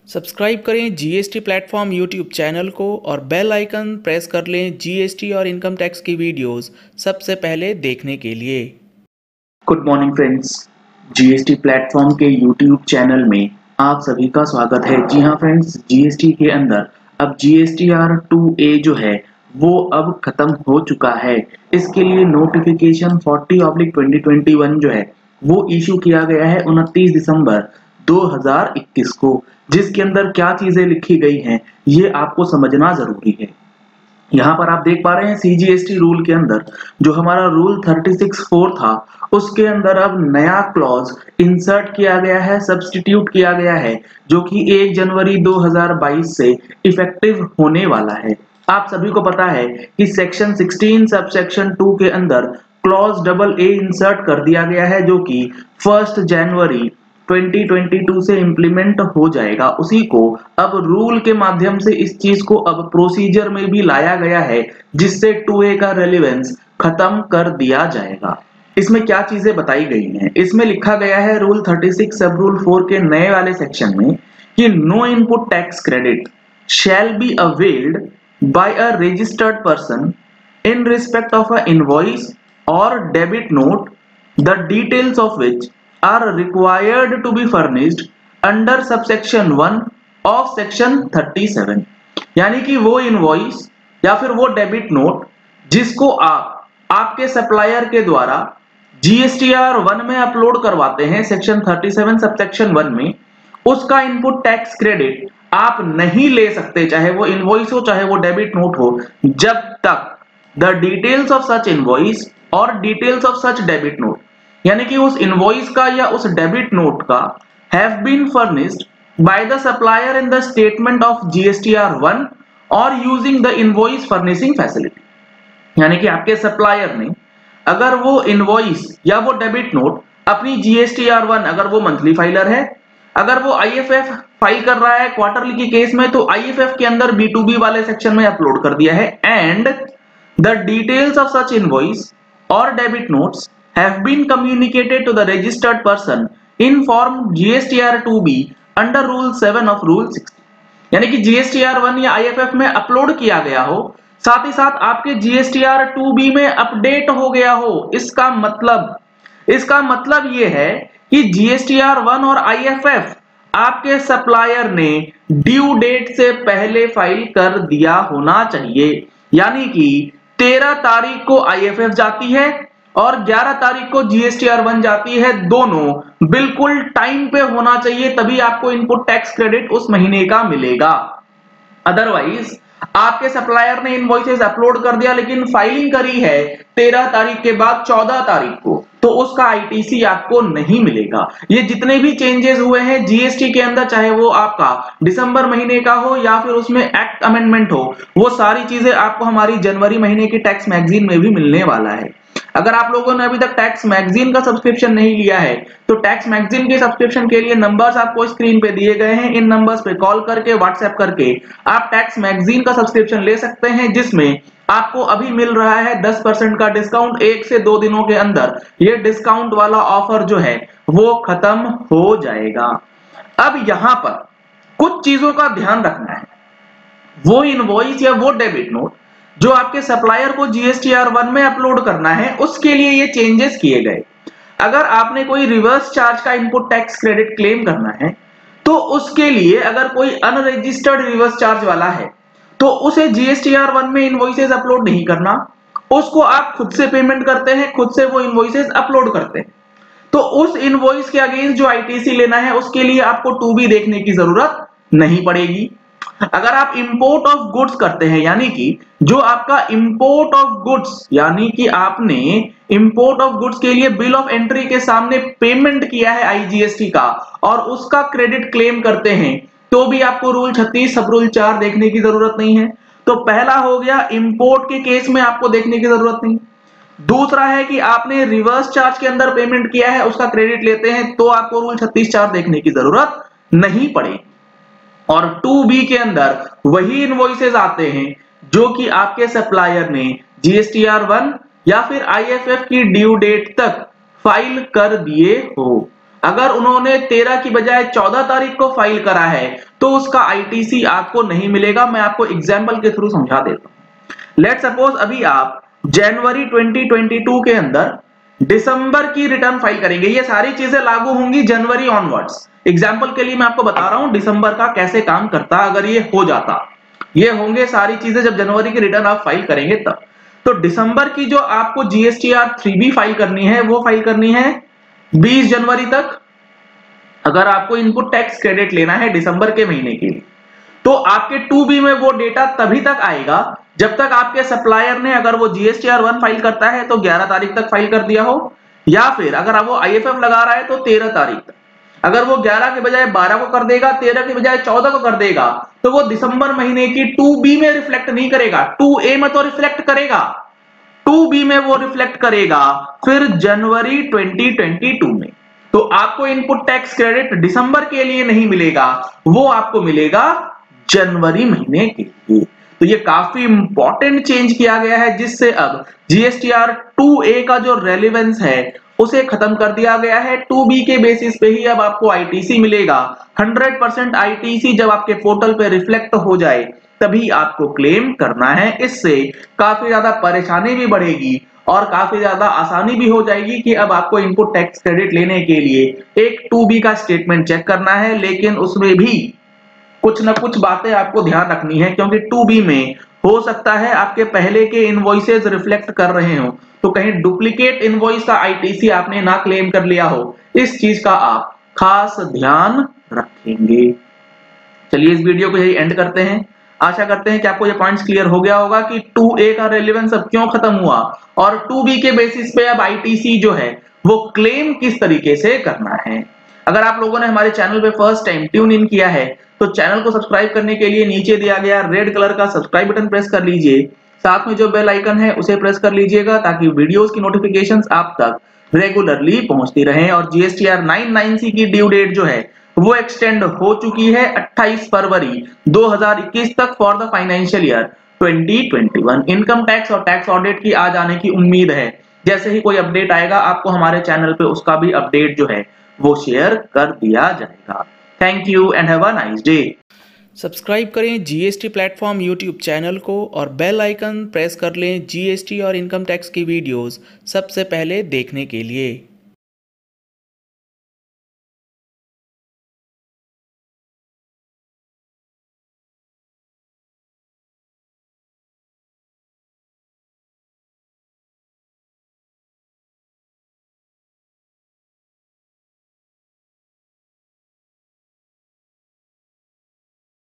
Subscribe करें GST platform YouTube channel को और बेल आइकन प्रेस कर लें जीएसटी और इनकम टैक्स की वीडियोस सबसे पहले देखने के लिए। Good morning friends, GST platform के यूट्यूब चैनल में आप सभी का स्वागत है। जी हाँ फ्रेंड्स, जीएसटी के अंदर अब जीएसटीआर 2A जो है वो अब खत्म हो चुका है। इसके लिए नोटिफिकेशन 40/2021 जो है वो इशू किया गया है 29 दिसंबर 2021 को, जिसके अंदर क्या चीजें लिखी गई हैं ये आपको समझना जरूरी है। यहाँ पर आप देख पा रहे हैं सीजीएसटी रूल के अंदर जो हमारा रूल 36(4) था उसके अंदर अब नया क्लॉज इंसर्ट किया गया है, सब्स्टिट्यूट किया गया है, जो कि 1 जनवरी 2022 से इफेक्टिव होने वाला है। आप सभी को पता है कि सेक्शन 16 सब सेक्शन 2 के अंदर क्लॉज AA इंसर्ट कर दिया गया है, जो कि 1 जनवरी 2022 से इंप्लीमेंट हो जाएगा। उसी को अब रूल के माध्यम से इस चीज को अब प्रोसीजर में भी लाया गया है, जिससे 2A का रेलेवेंस खत्म कर दिया जाएगा। इसमें क्या चीजें बताई गई हैं? इसमें लिखा गया है रूल 36 सब रूल 4 के नए वाले सेक्शन में कि no input tax credit shall be availed by a registered person in respect of a invoice और debit note the details of which are required to be furnished under subsection 1 of section 37। यानी कि वो invoice या फिर वो debit note जिसको आप आपके सप्लायर के द्वारा जीएसटीआर 1 में अपलोड करवाते हैं सेक्शन 37 सबसेक्शन 1 में, उसका इनपुट टैक्स क्रेडिट आप नहीं ले सकते, चाहे वो इनवॉइस हो चाहे वो डेबिट नोट हो, जब तक the details of such invoice और details of such debit note, यानी कि उस इनवॉइस का या उस डेबिट नोट का have been furnished by the supplier in the statement of GSTR 1 और using the invoice furnishing facility. यानी कि आपके सप्लायर ने अगर वो इनवॉइस या वो डेबिट नोट अपनी जीएसटीआर 1, अगर वो मंथली फाइलर है, अगर वो आईएफएफ फाइल कर रहा है क्वार्टरली की केस में, तो आईएफएफ के अंदर B2B वाले सेक्शन में अपलोड कर दिया है, and the details of such invoice और debit notes have been communicated to the registered person in form GSTR 2B under Rule 7 of Rule 60। यानी कि GSTR 1 या IFF में अपलोड किया गया हो, साथ ही साथ आपके GSTR 2B में अपडेट हो गया हो। इसका मतलब ये है कि GSTR 1 और IFF आपके सप्लायर ने ड्यू डेट से पहले फाइल कर दिया होना चाहिए। यानी कि 13 तारीख को IFF जाती है और 11 तारीख को जीएसटीआर 1 जाती है, दोनों बिल्कुल टाइम पे होना चाहिए, तभी आपको इनपुट टैक्स क्रेडिट उस महीने का मिलेगा। अदरवाइज आपके सप्लायर ने इनवॉइसेस अपलोड कर दिया लेकिन फाइलिंग करी है 13 तारीख के बाद 14 तारीख को, तो उसका आईटीसी आपको नहीं मिलेगा। ये जितने भी चेंजेस हुए हैं जीएसटी के अंदर, चाहे वो आपका दिसंबर महीने का हो या फिर उसमें एक्ट अमेंडमेंट हो, वो सारी चीजें आपको हमारी जनवरी महीने की टैक्स मैगजीन में भी मिलने वाला है। अगर आप लोगों ने अभी तक टैक्स मैगजीन का सब्सक्रिप्शन नहीं लिया है तो टैक्स मैगजीन के सब्सक्रिप्शन के लिए नंबर्स आपको स्क्रीन पे दिए गए हैं। इन नंबर्स पे कॉल करके, व्हाट्सएप करके आप टैक्स मैगजीन का सब्सक्रिप्शन ले सकते हैं, जिसमें आपको अभी मिल रहा है 10% का डिस्काउंट। 1 से 2 दिनों के अंदर ये डिस्काउंट वाला ऑफर जो है वो खत्म हो जाएगा। अब यहां पर कुछ चीजों का ध्यान रखना है। वो इनवॉइस या वो डेबिट नोट जो आपके सप्लायर को जीएसटीआर 1 में अपलोड करना है, उसके लिए ये चेंजेस किए गए। अगर आपने कोई रिवर्स चार्ज का इनपुट टैक्स क्रेडिट क्लेम करना है तो उसके लिए अगर कोई अनरजिस्टर्ड रिवर्स चार्ज वाला है तो उसे जीएसटीआर 1 में इनवॉइसेस अपलोड नहीं करना, उसको आप खुद से पेमेंट करते हैं, खुद से वो इनवॉइसेस अपलोड करते हैं। तो उस इनवॉइस के अगेंस्ट जो आईटीसी लेना है उसके लिए आपको 2B देखने की जरूरत नहीं पड़ेगी। अगर आप इंपोर्ट ऑफ गुड्स करते हैं, यानी कि जो आपका इंपोर्ट ऑफ गुड्स, यानी कि आपने इंपोर्ट ऑफ गुड्स के लिए बिल ऑफ एंट्री के सामने पेमेंट किया है आईजीएसटी का और उसका क्रेडिट क्लेम करते हैं, तो भी आपको रूल 36 सब रूल 4 देखने की जरूरत नहीं है। तो पहला हो गया, इंपोर्ट के केस में आपको देखने की जरूरत नहीं। दूसरा है कि आपने रिवर्स चार्ज के अंदर पेमेंट किया है, उसका क्रेडिट लेते हैं, तो आपको रूल 36(4) देखने की जरूरत नहीं पड़ेगी। और 2B के अंदर वही इनवॉइसेस आते हैं जो कि आपके सप्लायर ने जीएसटीआर 1 या फिर आईएफएफ की ड्यू डेट तक फाइल कर दिए हो। अगर उन्होंने 13 की बजाय 14 तारीख को फाइल करा है तो उसका आईटीसी आपको नहीं मिलेगा। मैं आपको एग्जांपल के थ्रू समझा देता हूं। लेट सपोज अभी आप जनवरी 2022 के अंदर दिसंबर की रिटर्न फाइल करेंगे। ये सारी चीजें लागू होंगी जनवरी ऑनवर्ड्स। एग्जांपल के लिए मैं आपको बता रहा हूं दिसंबर का कैसे काम करता अगर ये हो जाता। ये होंगे सारी चीजें जब जनवरी की रिटर्न आप फाइल करेंगे तब। तो दिसंबर की जो आपको जीएसटीआर 3B फाइल करनी है वो फाइल करनी है 20 जनवरी तक। अगर आपको इनपुट टैक्स क्रेडिट लेना है दिसंबर के महीने के लिए तो आपके 2B में वो डेटा तभी तक आएगा जब तक आपके सप्लायर ने, अगर वो जीएसटीआर 1 फाइल करता है तो 11 तारीख तक फाइल कर दिया हो, या फिर अगर वो आईएफएफ लगा रहा है तो 13 तारीख तक। अगर वो 11 के बजाय 12 को कर देगा, 13 के बजाय 14 को कर देगा तो वो दिसंबर महीने की 2B में रिफ्लेक्ट नहीं करेगा, 2A में तो रिफ्लेक्ट करेगा, 2B में वो रिफ्लेक्ट करेगा फिर जनवरी 2022 में। तो आपको इनपुट टैक्स क्रेडिट दिसंबर के लिए नहीं मिलेगा, वो आपको मिलेगा जनवरी महीने के लिए। तो ये काफी इंपॉर्टेंट चेंज किया गया है जिससे अब जीएसटीआर 2A का जो रेलेवेंस है उसे खत्म कर दिया गया है। 2B के बेसिस पे ही अब आपको आईटीसी मिलेगा। 100% आईटीसी जब आपके पोर्टल पे रिफ्लेक्ट हो जाए तभी आपको क्लेम करना है। इससे काफी ज्यादा परेशानी भी बढ़ेगी और काफी ज्यादा आसानी भी हो जाएगी कि अब आपको इनपुट टैक्स क्रेडिट लेने के लिए एक 2B का स्टेटमेंट चेक करना है, लेकिन उसमें भी कुछ ना कुछ बातें आपको ध्यान रखनी है क्योंकि 2B में हो सकता है आपके पहले के इनवॉइसेस रिफ्लेक्ट कर रहे हो तो कहीं डुप्लीकेट इनवॉइस का आईटीसी आपने ना क्लेम कर लिया हो। इस चीज का आप खास ध्यान रखेंगे। चलिए इस वीडियो को यही एंड करते हैं। आशा करते हैं कि आपको ये पॉइंट्स क्लियर हो गया होगा कि 2A का रेलेवेंस अब क्यों खत्म हुआ और 2B के बेसिस पे अब आईटीसी जो है वो क्लेम किस तरीके से करना है। अगर आप लोगों ने हमारे चैनल पे फर्स्ट टाइम ट्यून इन किया है तो चैनल को सब्सक्राइब करने के लिए नीचे दिया गया रेड कलर का सब्सक्राइब बटन प्रेस कर लीजिए। साथ में जो बेल आइकन है उसे प्रेस कर लीजिएगा ताकि वीडियोस की नोटिफिकेशंस आप तक रेगुलरली पहुंचती रहें। और जीएसटीआर 99C की ड्यू डेट जो है वो एक्सटेंड हो चुकी है 28 फरवरी 2021 तक for the financial year 2021। Income tax और टैक्स ऑडिट की आ जाने की उम्मीद है। जैसे ही कोई अपडेट आएगा आपको हमारे चैनल पे उसका भी अपडेट जो है वो शेयर कर दिया जाएगा। Thank you and have a nice day. Subscribe करें जीएसटी प्लेटफॉर्म यूट्यूब चैनल को और बेल आइकन प्रेस कर लें जीएसटी और इनकम टैक्स की वीडियोस सबसे पहले देखने के लिए।